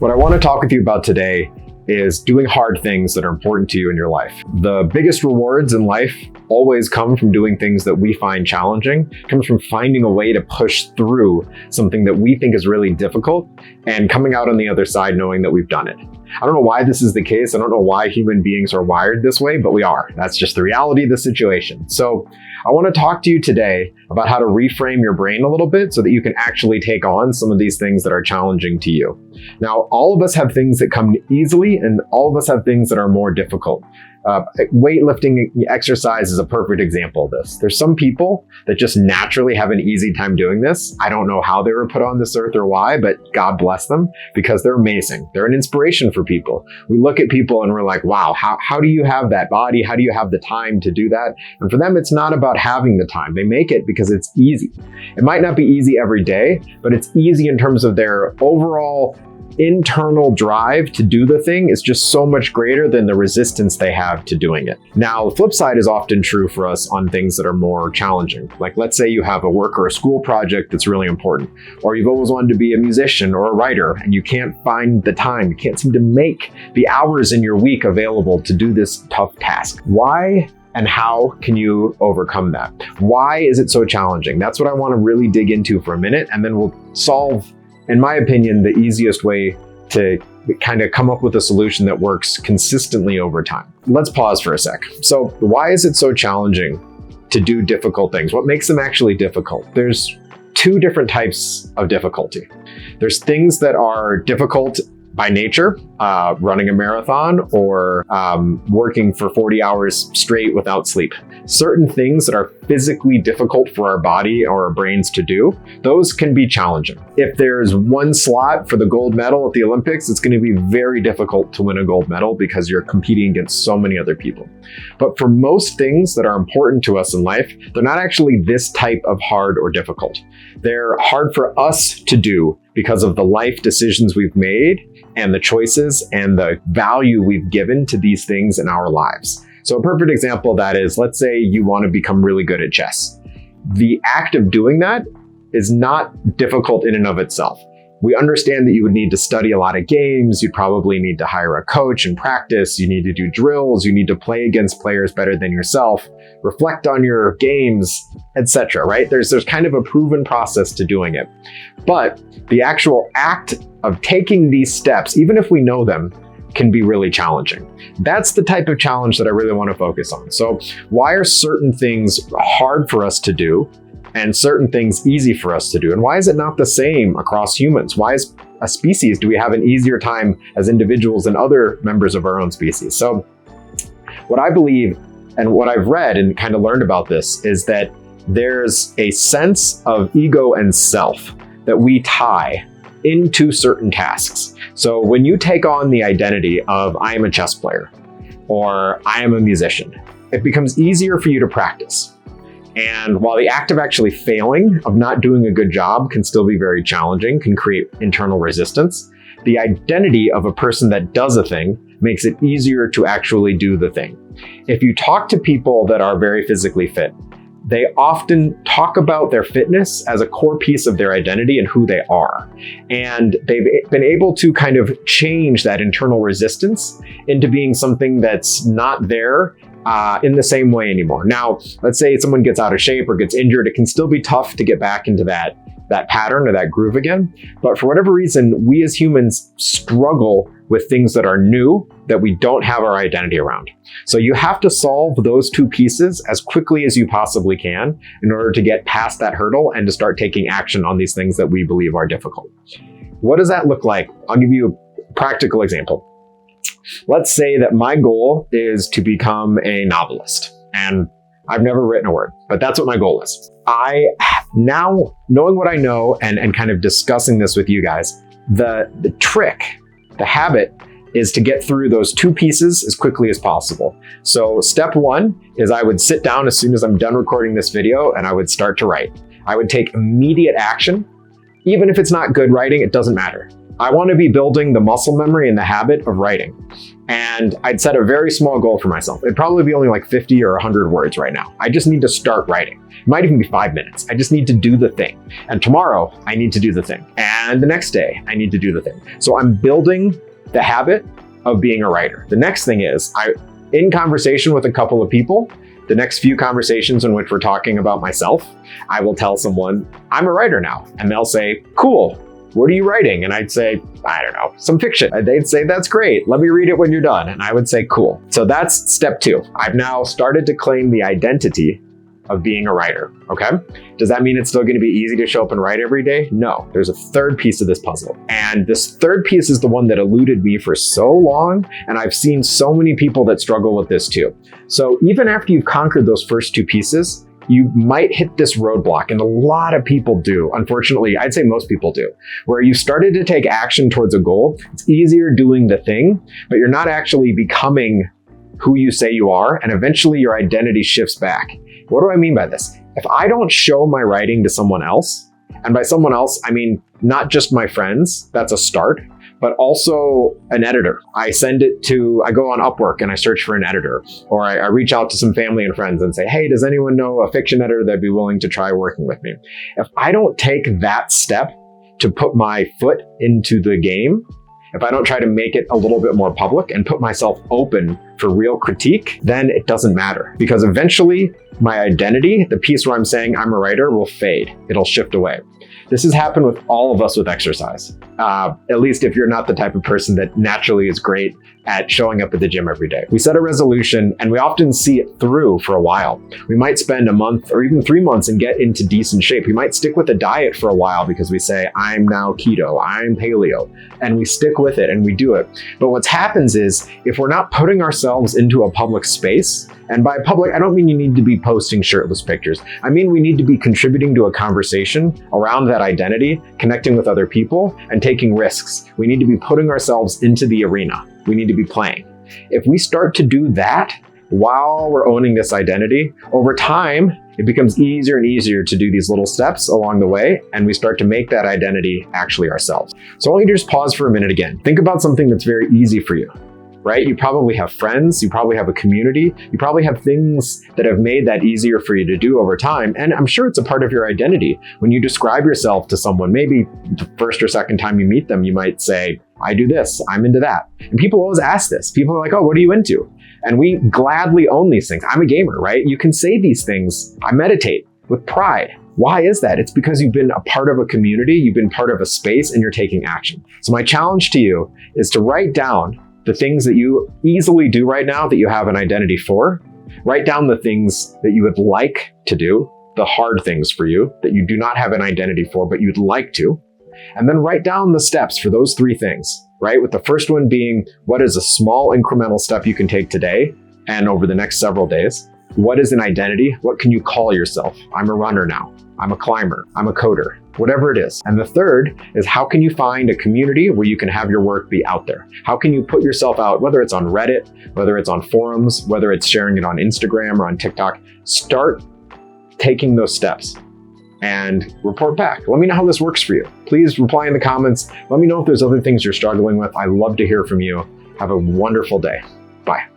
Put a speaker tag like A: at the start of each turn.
A: What I want to talk with you about today is doing hard things that are important to you in your life. The biggest rewards in life always come from doing things that we find challenging. It comes from finding a way to push through something that we think is really difficult and coming out on the other side knowing that we've done it. I don't know why this is the case. I don't know why human beings are wired this way, but we are. That's just the reality of the situation. So I want to talk to you today about how to reframe your brain a little bit so that you can actually take on some of these things that are challenging to you. Now, all of us have things that come easily and all of us have things that are more difficult. Weightlifting exercise is a perfect example of this. There's some people that just naturally have an easy time doing this. I don't know how they were put on this earth or why, but God bless them because they're amazing. They're an inspiration for people. We look at people and we're like, wow, how do you have that body? How do you have the time to do that? And for them, it's not about having the time. They make it because it's easy. It might not be easy every day, but it's easy in terms of their overall internal drive to do the thing is just so much greater than the resistance they have to doing it. Now, the flip side is often true for us on things that are more challenging. Like let's say you have a work or a school project that's really important, or you've always wanted to be a musician or a writer and you can't find the time, you can't seem to make the hours in your week available to do this tough task. Why and how can you overcome that? Why is it so challenging? That's what I want to really dig into for a minute, and then we'll solve, in my opinion, the easiest way to kind of come up with a solution that works consistently over time. Let's pause for a sec. So why is it so challenging to do difficult things? What makes them actually difficult? There's two different types of difficulty. There's things that are difficult by nature, running a marathon or working for 40 hours straight without sleep. Certain things that are physically difficult for our body or our brains to do, those can be challenging. If there's one slot for the gold medal at the Olympics, it's going to be very difficult to win a gold medal because you're competing against so many other people. But for most things that are important to us in life, they're not actually this type of hard or difficult. They're hard for us to do because of the life decisions we've made and the choices and the value we've given to these things in our lives. So a perfect example of that is, let's say you want to become really good at chess. The act of doing that is not difficult in and of itself. We understand that you would need to study a lot of games, you'd probably need to hire a coach and practice, you need to do drills, you need to play against players better than yourself, reflect on your games, etc., right? There's kind of a proven process to doing it. But the actual act of taking these steps, even if we know them, can be really challenging. That's the type of challenge that I really want to focus on. So why are certain things hard for us to do and certain things easy for us to do? And why is it not the same across humans? Why as a species do we have an easier time as individuals than other members of our own species? So what I believe and what I've read and kind of learned about this is that there's a sense of ego and self that we tie into certain tasks. So when you take on the identity of I am a chess player or I am a musician, it becomes easier for you to practice. And while the act of actually failing, of not doing a good job, can still be very challenging, can create internal resistance, the identity of a person that does a thing makes it easier to actually do the thing. If you talk to people that are very physically fit, they often talk about their fitness as a core piece of their identity and who they are. And they've been able to kind of change that internal resistance into being something that's not there in the same way anymore. Now, let's say someone gets out of shape or gets injured, it can still be tough to get back into that pattern or that groove again. But for whatever reason, we as humans struggle with things that are new that we don't have our identity around. So you have to solve those two pieces as quickly as you possibly can in order to get past that hurdle and to start taking action on these things that we believe are difficult. What does that look like? I'll give you a practical example. Let's say that my goal is to become a novelist, and I've never written a word, but that's what my goal is. I now, knowing what I know and kind of discussing this with you guys, the trick, the habit is to get through those two pieces as quickly as possible. So step one is I would sit down as soon as I'm done recording this video and I would start to write. I would take immediate action. Even if it's not good writing, it doesn't matter. I want to be building the muscle memory and the habit of writing. And I'd set a very small goal for myself. It'd probably be only like 50 or 100 words right now. I just need to start writing. It might even be 5 minutes. I just need to do the thing. And tomorrow, I need to do the thing. And the next day, I need to do the thing. So I'm building the habit of being a writer. The next thing is, in conversation with a couple of people, the next few conversations in which we're talking about myself, I will tell someone, I'm a writer now. And they'll say, cool. What are you writing? And I'd say, I don't know, some fiction. And they'd say, that's great. Let me read it when you're done. And I would say, cool. So that's step 2. I've now started to claim the identity of being a writer, okay? Does that mean it's still gonna be easy to show up and write every day? No, there's a third piece of this puzzle. And this third piece is the one that eluded me for so long, and I've seen so many people that struggle with this too. So even after you've conquered those first 2 pieces, you might hit this roadblock, and a lot of people do. Unfortunately, I'd say most people do, where you started to take action towards a goal. It's easier doing the thing, but you're not actually becoming who you say you are, and eventually your identity shifts back. What do I mean by this? If I don't show my writing to someone else, and by someone else, I mean not just my friends, that's a start, but also an editor. I go on Upwork and I search for an editor, or I reach out to some family and friends and say, hey, does anyone know a fiction editor that'd be willing to try working with me? If I don't take that step to put my foot into the game, if I don't try to make it a little bit more public and put myself open for real critique, then it doesn't matter. Because eventually my identity, the piece where I'm saying I'm a writer, will fade. It'll shift away. This has happened with all of us with exercise. At least if you're not the type of person that naturally is great at showing up at the gym every day. We set a resolution and we often see it through for a while. We might spend a month or even 3 months and get into decent shape. We might stick with a diet for a while because we say, I'm now keto, I'm paleo, and we stick with it and we do it. But what happens is, if we're not putting ourselves into a public space, and by public, I don't mean you need to be posting shirtless pictures. I mean, we need to be contributing to a conversation around that identity, connecting with other people, and taking risks. We need to be putting ourselves into the arena. We need to be playing. If we start to do that while we're owning this identity, over time, it becomes easier and easier to do these little steps along the way, and we start to make that identity actually ourselves. So I want you to just pause for a minute again. Think about something that's very easy for you. Right? You probably have friends, you probably have a community, you probably have things that have made that easier for you to do over time. And I'm sure it's a part of your identity. When you describe yourself to someone, maybe the first or second time you meet them, you might say, I do this, I'm into that. And people always ask this. People are like, oh, what are you into? And we gladly own these things. I'm a gamer, right? You can say these things. I meditate with pride. Why is that? It's because you've been a part of a community, you've been part of a space, and you're taking action. So my challenge to you is to write down the things that you easily do right now that you have an identity for. Write down the things that you would like to do, the hard things for you that you do not have an identity for, but you'd like to. And then write down the steps for those 3 things, right? With the first one being, what is a small incremental step you can take today and over the next several days? What is an identity? What can you call yourself? I'm a runner now. I'm a climber. I'm a coder. Whatever it is. And the third is, how can you find a community where you can have your work be out there? How can you put yourself out, whether it's on Reddit, whether it's on forums, whether it's sharing it on Instagram or on TikTok? Start taking those steps and report back. Let me know how this works for you. Please reply in the comments. Let me know if there's other things you're struggling with. I love to hear from you. Have a wonderful day. Bye.